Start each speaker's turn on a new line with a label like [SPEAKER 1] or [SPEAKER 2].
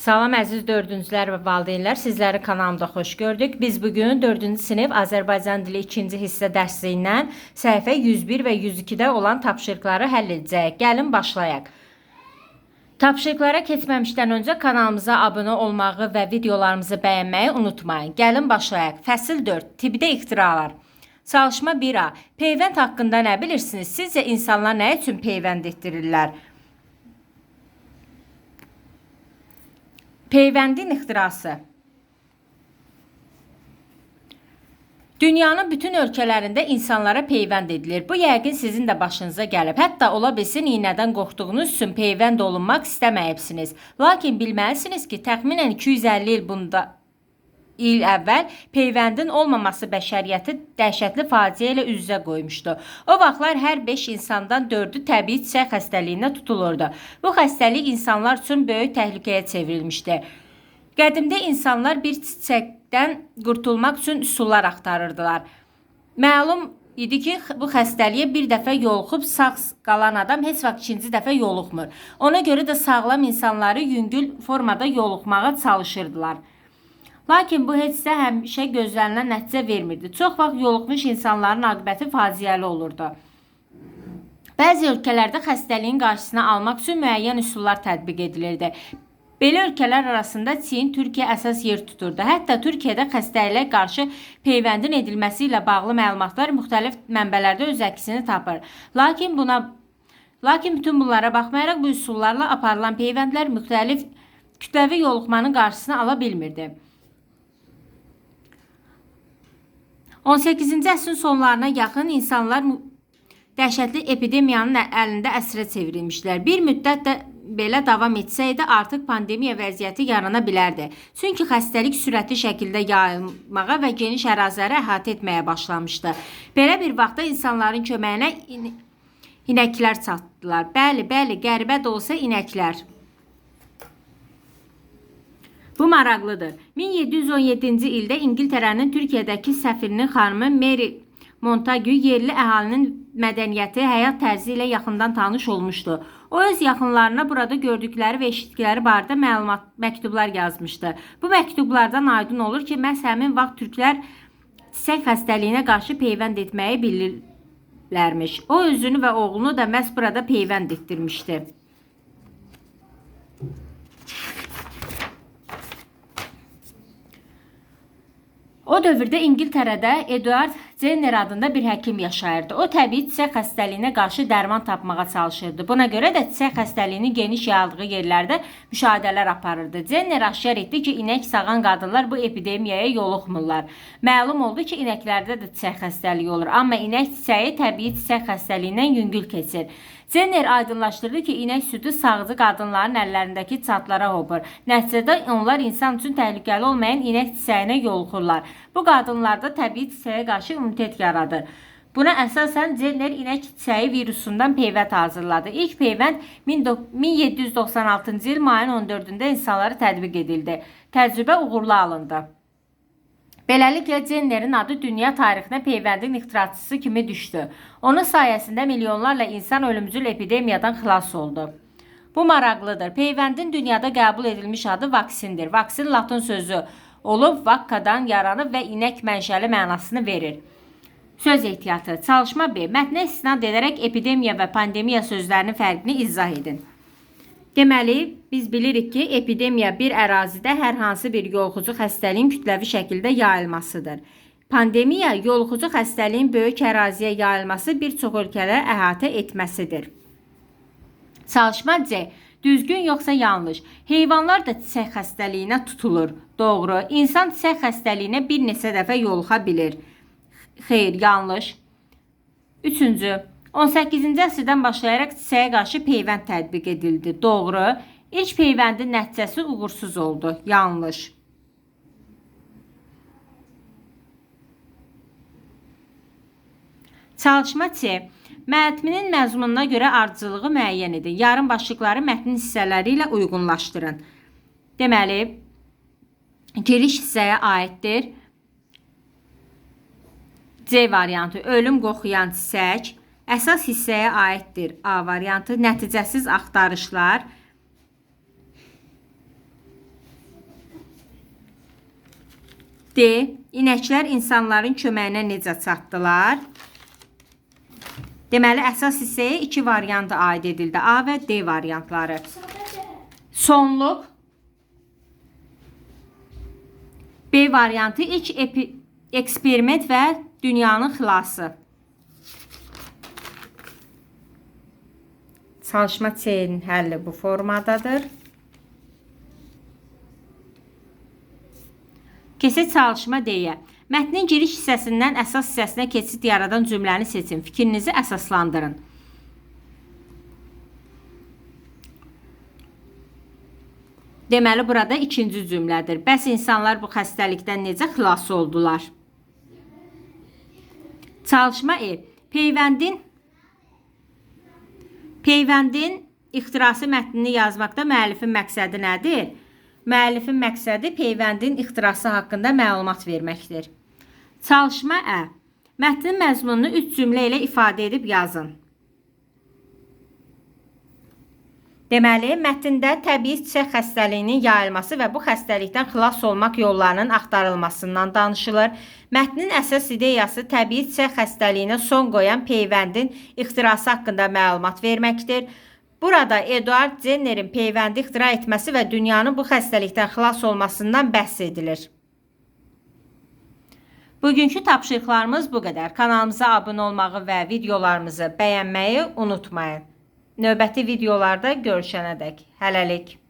[SPEAKER 1] Salam əziz 4-cülər və valideynlər, sizləri kanalımda xoş gördük. Biz bugün 4-cü sinif Azərbaycan dili 2-ci hissə dərsindən səhifə 101 və 102-də olan tapşırıqları həll edəcəyik. Gəlin başlayaq. Tapşırıqlara keçməmişdən öncə kanalımıza abunə olmağı və videolarımızı bəyənməyi unutmayın. Gəlin başlayaq. Fəsil 4. Tipdə ixtiralar. Çalışma 1A. Peyvənd haqqında nə bilirsiniz? Sizcə insanlar nə üçün peyvənd etdirirlər? Peyvəndin ixtirası. Dünyanın bütün ölkələrində insanlara peyvənd edilir. Bu yəqin sizin də başınıza gəlib. Hətta ola bilsin iynədən qorxduğunuz üçün peyvənd olunmaq istəməyibsiniz. Lakin bilməlisiniz ki, təxminən 250 il əvvəl peyvəndin olmaması bəşəriyyəti dəhşətli faciə ilə üz-üzə qoymuşdu. O vaxtlar hər 5 insandan 4-ü təbii çiçək xəstəliyinə tutulurdu. Bu xəstəlik insanlar üçün böyük təhlükəyə çevrilmişdi. Qədimdə insanlar bir çiçəkdən qurtulmaq üçün üsullar axtarırdılar. Məlum idi ki, bu xəstəliyə bir dəfə yoluxub sağ qalan adam heç vaxt ikinci dəfə yoluxmur. Ona görə də sağlam insanları yüngül formada yoluxmağa çalışırdılar. Lakin bu heç də həmişə gözlənilən nəticə vermirdi. Çox vaxt yoluxmuş insanların aqibəti faciəli olurdu. Bəzi ölkələrdə xəstəliyin qarşısını almaq üçün müəyyən üsullar tətbiq edilirdi. Belə ölkələr arasında Çin, Türkiyə əsas yer tuturdu. Hətta Türkiyədə xəstəliyə qarşı peyvəndin edilməsi ilə bağlı məlumatlar müxtəlif mənbələrdə öz əksini tapır. Lakin bütün bunlara baxmayaraq bu üsullarla aparılan peyvəndlər müxtəlif kütləvi yoluxmanın qarşısını ala bilmirdi. 18-ci əsrin sonlarına yaxın insanlar dəhşətli epidemiyanın əlində əsrə çevrilmişlər. Bir müddət də belə davam etsəydi, artıq pandemiya vəziyyəti yarana bilərdi. Çünki xəstəlik sürətli şəkildə yayılmağa və geniş əraziləri əhatə etməyə başlamışdı. Belə bir vaxtda insanların köməyinə inəklər çatdılar. Bəli, qəribə də olsa inəklər. Bu maraqlıdır. 1717-ci ildə İngiltərənin Türkiyədəki səfirinin xanımı Mary Montagu yerli əhalinin mədəniyyəti, həyat tərzi ilə yaxından tanış olmuşdu. O öz yaxınlarına burada gördükləri və eşitdikləri barədə məktublar yazmışdı. Bu məktublardan aydın olur ki, məhz həmin vaxt türklər çiçək xəstəliyinə qarşı peyvənd etməyi bilirlərmiş. O özünü və oğlunu da məhz burada peyvənd etdirmişdi. O dövrdə İngiltərədə Edward Jenner adında bir həkim yaşayırdı. O təbii çiçək xəstəliyinə qarşı dərman tapmağa çalışırdı. Buna görə də çiçək xəstəliyinin geniş yayıldığı yerlərdə müşahidələr aparırdı. Jenner aşkar etdi ki, inək sağan qadınlar bu epidemiyaya yoluxmurlar. Məlum oldu ki, inəklərdə də çiçək xəstəliyi olur. Amma inək çiçəyi təbii çiçək xəstəliyindən yüngül keçir. Jenner aydınlaşdırdı ki, inək südü sağcı qadınların əllərindəki çatlara hopur. Nəticədə onlar insan üçün təhlükəli olmayan inək çiçəyinə yoluxurlar. Bu qadınlarda təbii çiçəyə qarşı immunitet yaradır. Buna əsasən Jenner inək çiçəyi virusundan peyvənd hazırladı. İlk peyvənd 1796-cı il mayın 14-də insanlara tətbiq edildi. Təcrübə uğurlu alındı. Beləliklə, Jennerin adı dünya tarixinə peyvəndin ixtiraçısı kimi düşdü. Onun sayəsində milyonlarla insan ölümcül epidemiyadan xilas oldu. Bu maraqlıdır. Peyvəndin dünyada qəbul edilmiş adı vaksindir. Vaksin latın sözü olub, vakkadan yaranıb və inək mənşəli mənasını verir. Söz ehtiyatı. Çalışma B. Mətnə istinad edərək epidemiya və pandemiya sözlərinin fərqini izah edin. Deməli, biz bilirik ki, epidemiya bir ərazidə hər hansı bir yoluxucu xəstəliyin kütləvi şəkildə yayılmasıdır. Pandemiya yoluxucu xəstəliyin böyük əraziyə yayılması, bir çox ölkələri əhatə etməsidir. Çalışma C. Düzgün yoxsa yanlış? Heyvanlar da çiçək xəstəliyinə tutulur. Doğru. İnsan çiçək xəstəliyinə bir neçə dəfə yoluxa bilir. Xeyr, yanlış. Üçüncü. 18-ci əsrdən başlayaraq çiçəyə qarşı peyvənd tətbiq edildi. Doğru. İlk peyvəndin nəticəsi uğursuz oldu. Yanlış. Çalışma C. Mətnin məzmununa görə ardıcılığı müəyyən edin. Yarım başlıqları mətnin hissələri ilə uyğunlaşdırın. Deməli, giriş hissəyə aiddir. C variantı. Ölüm qoxuyan çiçək. Əsas hissəyə aiddir. A variantı. Nəticəsiz axtarışlar. D. İnəklər insanların köməyinə necə çatdılar? Deməli, əsas hissəyə 2 variantı aid edildi. A və D variantları. Sonluq. B variantı ilk eksperiment və dünyanın xilası. Çalışma C-nin həlli bu formadadır. Keçid çalışma D-yə. Mətnin giriş hissəsindən əsas hissəsinə keçid yaradan cümləni seçin. Fikrinizi əsaslandırın. Deməli, burada ikinci cümlədir. Bəs insanlar bu xəstəlikdən necə xilas oldular? Çalışma E. Peyvəndin ixtirası mətnini yazmaqda müəllifin məqsədi nədir? Müəllifin məqsədi peyvəndin ixtirası haqqında məlumat verməkdir. Çalışma Ə. Mətnin məzmununu 3 cümlə ilə ifadə edib yazın. Deməli, mətndə təbii çiçək xəstəliyinin yayılması və bu xəstəlikdən xilas olmaq yollarının axtarılmasından danışılır. Mətnin əsas ideyası təbii çiçək xəstəliyinə son qoyan peyvəndin ixtirası haqqında məlumat verməkdir. Burada Eduard Jennerin peyvəndi ixtira etməsi və dünyanın bu xəstəlikdən xilas olmasından bəhs edilir. Bugünkü tapşırıqlarımız bu qədər. Kanalımıza abunə olmağı və videolarımızı bəyənməyi unutmayın. Növbəti videolarda görüşənədək. Hələlik.